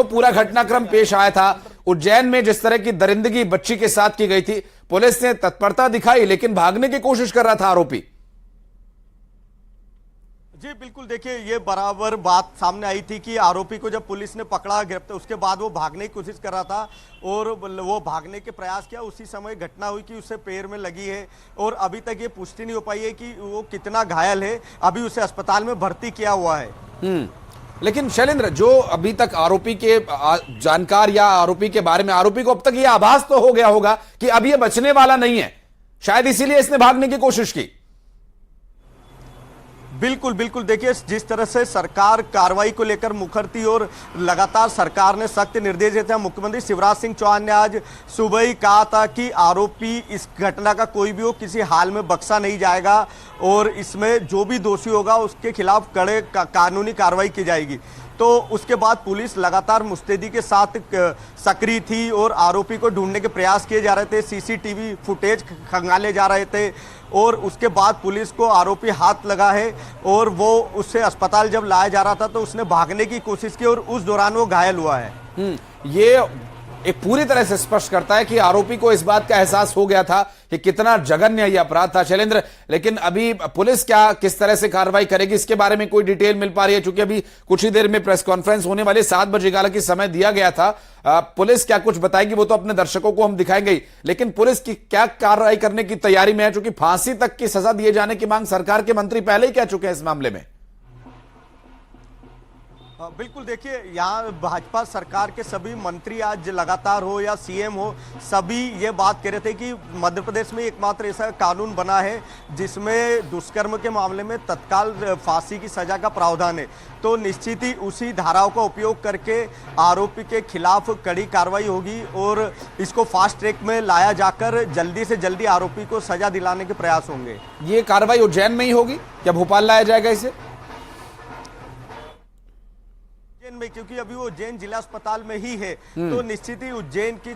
पूरा घटनाक्रम पेश आया था। उज्जैन में जिस तरह की दरिंदगी बच्ची के साथ की गई थी, पुलिस ने तत्परता दिखाई लेकिन भागने की कोशिश कर रहा था आरोपी। जी बिल्कुल, देखिए ये बराबर बात सामने आई थी कि आरोपी को जब पुलिस ने पकड़ा गिरफ्तार, उसके बाद वो भागने की कोशिश कर रहा था और वो भागने के प्रयास किया। उसी समय घटना हुई कि उसे पैर में लगी है और अभी तक ये पुष्टि नहीं हो पाई है कि वो कितना घायल है। अभी उसे अस्पताल में भर्ती किया हुआ है। लेकिन शैलेंद्र, जो अभी तक आरोपी के जानकार या आरोपी के बारे में, आरोपी को अब तक ये आभास तो हो गया होगा कि अब ये बचने वाला नहीं है, शायद इसीलिए इसने भागने की कोशिश की। बिल्कुल बिल्कुल, देखिए जिस तरह से सरकार कार्रवाई को लेकर मुखरती और लगातार सरकार ने सख्त निर्देश दिए थे। मुख्यमंत्री शिवराज सिंह चौहान ने आज सुबह ही कहा था कि आरोपी इस घटना का कोई भी हो किसी हाल में बख्शा नहीं जाएगा और इसमें जो भी दोषी होगा उसके खिलाफ कड़े कानूनी कार्रवाई की जाएगी। तो उसके बाद पुलिस लगातार मुस्तैदी के साथ सक्रिय थी और आरोपी को ढूंढने के प्रयास किए जा रहे थे। सीसीटीवी फुटेज खंगाले जा रहे थे और उसके बाद पुलिस को आरोपी हाथ लगा है और वो उससे अस्पताल जब लाया जा रहा था तो उसने भागने की कोशिश की और उस दौरान वो घायल हुआ है। ये एक पूरी तरह से स्पष्ट करता है कि आरोपी को इस बात का एहसास हो गया था कि कितना जघन्य यह अपराध था। शैलेंद्र, लेकिन अभी पुलिस क्या किस तरह से कार्रवाई करेगी, इसके बारे में कोई डिटेल मिल पा रही है? क्योंकि अभी कुछ ही देर में प्रेस कॉन्फ्रेंस होने वाली, 7 बजे का हालांकि समय दिया गया था। पुलिस क्या कुछ बताएगी वो तो अपने दर्शकों को हम दिखाएंगे ही, लेकिन पुलिस की क्या कार्रवाई करने की तैयारी में है? क्योंकि फांसी तक की सजा दिए जाने की मांग सरकार के मंत्री पहले ही कह चुके हैं इस मामले में। बिल्कुल, देखिए यहाँ भाजपा सरकार के सभी मंत्री आज लगातार हो या सीएम हो, सभी ये बात कह रहे थे कि मध्य प्रदेश में एकमात्र ऐसा कानून बना है जिसमें दुष्कर्म के मामले में तत्काल फांसी की सजा का प्रावधान है। तो निश्चित ही उसी धाराओं का उपयोग करके आरोपी के खिलाफ कड़ी कार्रवाई होगी और इसको फास्ट ट्रैक में लाया जाकर जल्दी से जल्दी आरोपी को सजा दिलाने के प्रयास होंगे। ये कार्रवाई उज्जैन में ही होगी, क्या भोपाल लाया जाएगा इसे? में, क्योंकि अभी वो उज्जैन जिला अस्पताल में ही है तो निश्चित ही उज्जैन की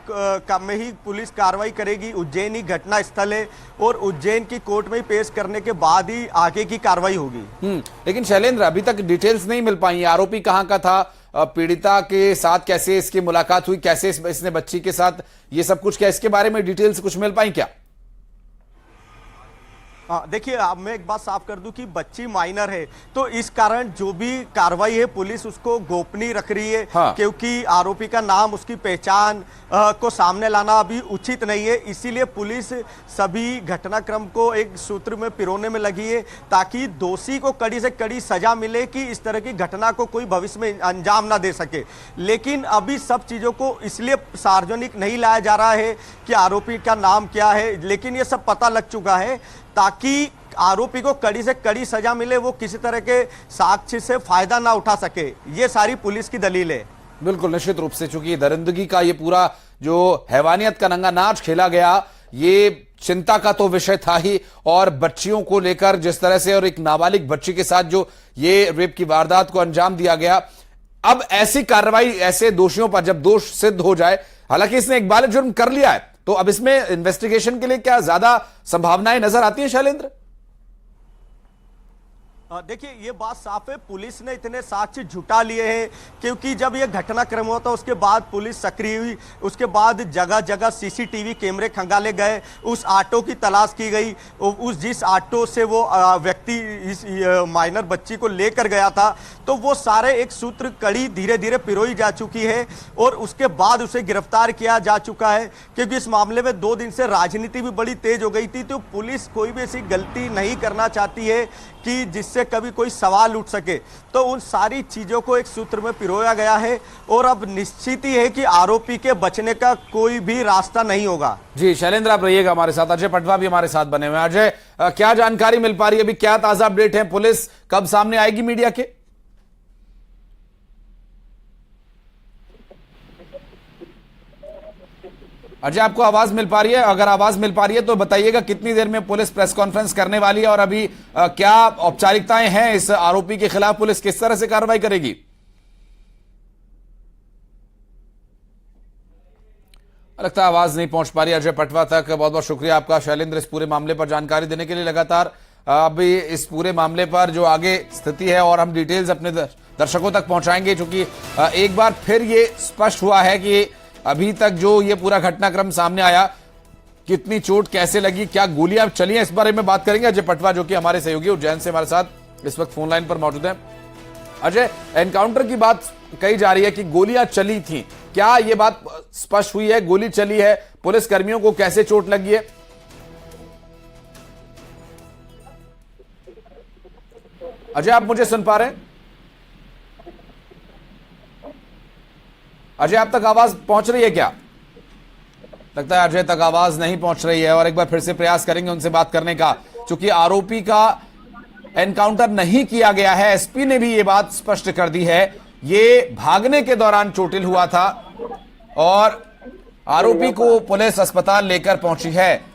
में ही पुलिस कार्रवाई करेगी। उज्जैन ही घटना स्थल है और उज्जैन की कोर्ट में ही पेश करने के बाद ही आगे की कार्रवाई होगी। लेकिन शैलेंद्र, अभी तक डिटेल्स नहीं मिल पाई। आरोपी कहां का था, पीड़िता के साथ कैसे इसकी मुलाकात हुई, कैसे इसने बच्ची के साथ ये सब कुछ, क्या इसके बारे में डिटेल्स कुछ मिल पाई क्या? देखिए, अब मैं एक बात साफ कर दूं कि बच्ची माइनर है तो इस कारण जो भी कार्रवाई है पुलिस उसको गोपनीय रख रही है। क्योंकि आरोपी का नाम, उसकी पहचान को सामने लाना अभी उचित नहीं है, इसीलिए पुलिस सभी घटनाक्रम को एक सूत्र में पिरोने में लगी है ताकि दोषी को कड़ी से कड़ी सजा मिले कि इस तरह की घटना को कोई भविष्य में अंजाम ना दे सके। लेकिन अभी सब चीजों को इसलिए सार्वजनिक नहीं लाया जा रहा है कि आरोपी का नाम क्या है, लेकिन ये सब पता लग चुका है ताकि आरोपी को कड़ी से कड़ी सजा मिले, वो किसी तरह के साक्ष्य से फायदा ना उठा सके। ये सारी पुलिस की दलील है। बिल्कुल, निश्चित रूप से, चूंकि दरिंदगी का ये पूरा जो हैवानियत का नंगा नाच खेला गया, ये चिंता का तो विषय था ही, और बच्चियों को लेकर जिस तरह से और एक नाबालिग बच्ची के साथ जो ये रेप की वारदात को अंजाम दिया गया, अब ऐसी कार्रवाई ऐसे दोषियों पर जब दोष सिद्ध हो जाए, हालांकि इसने एक बार जुर्म कर लिया है, तो अब इसमें इन्वेस्टिगेशन के लिए क्या ज्यादा संभावनाएं नजर आती हैं शैलेंद्र? देखिए, ये बात साफ है, पुलिस ने इतने साक्ष्य जुटा लिए हैं क्योंकि जब ये घटनाक्रम हुआ था उसके बाद पुलिस सक्रिय हुई, उसके बाद जगह जगह सीसीटीवी कैमरे खंगाले गए, उस ऑटो की तलाश की गई, उस जिस ऑटो से वो व्यक्ति इस माइनर बच्ची को लेकर गया था, तो वो सारे एक सूत्र कड़ी धीरे धीरे पिरोई जा चुकी है और उसके बाद उसे गिरफ्तार किया जा चुका है। क्योंकि इस मामले में 2 दिन से राजनीति भी बड़ी तेज हो गई थी, तो पुलिस कोई भी ऐसी गलती नहीं करना चाहती है कि जिससे कभी कोई सवाल उठ सके, तो उन सारी चीजों को एक सूत्र में पिरोया गया है और अब निश्चित ही है कि आरोपी के बचने का कोई भी रास्ता नहीं होगा। जी शैलेंद्र, आप रहिएगा हमारे साथ। अजय पटवा भी हमारे साथ बने हुए हैं। अजय, क्या जानकारी मिल पा रही है, अभी क्या ताजा अपडेट है, पुलिस कब सामने आएगी मीडिया के? अजय, आपको आवाज मिल पा रही है? अगर आवाज मिल पा रही है तो बताइएगा कितनी देर में पुलिस प्रेस कॉन्फ्रेंस करने वाली है और अभी क्या औपचारिकताएं हैं इस आरोपी के खिलाफ, पुलिस किस तरह से कार्रवाई करेगी? लगता है आवाज नहीं पहुंच पा रही अजय पटवा तक। बहुत बहुत शुक्रिया आपका शैलेंद्र, इस पूरे मामले पर जानकारी देने के लिए। लगातार अभी इस पूरे मामले पर जो आगे स्थिति है और हम डिटेल्स अपने दर्शकों तक पहुंचाएंगे, क्योंकि एक बार फिर ये स्पष्ट हुआ है कि अभी तक जो ये पूरा घटनाक्रम सामने आया, कितनी चोट कैसे लगी, क्या गोलियां चली हैं, इस बारे में बात करेंगे। अजय पटवा जो कि हमारे सहयोगी उज्जैन से हमारे साथ इस वक्त फोन लाइन पर मौजूद है। अजय, एनकाउंटर की बात कही जा रही है कि गोलियां चली थी, क्या ये बात स्पष्ट हुई है? गोली चली है, पुलिस कर्मियों को कैसे चोट लगी है? अजय, आप मुझे सुन पा रहे हैं? अजय, आप तक आवाज पहुंच रही है क्या? लगता है अजय तक आवाज नहीं पहुंच रही है, और एक बार फिर से प्रयास करेंगे उनसे बात करने का, क्योंकि आरोपी का एनकाउंटर नहीं किया गया है। एसपी ने भी ये बात स्पष्ट कर दी है, ये भागने के दौरान चोटिल हुआ था और आरोपी को पुलिस अस्पताल लेकर पहुंची है।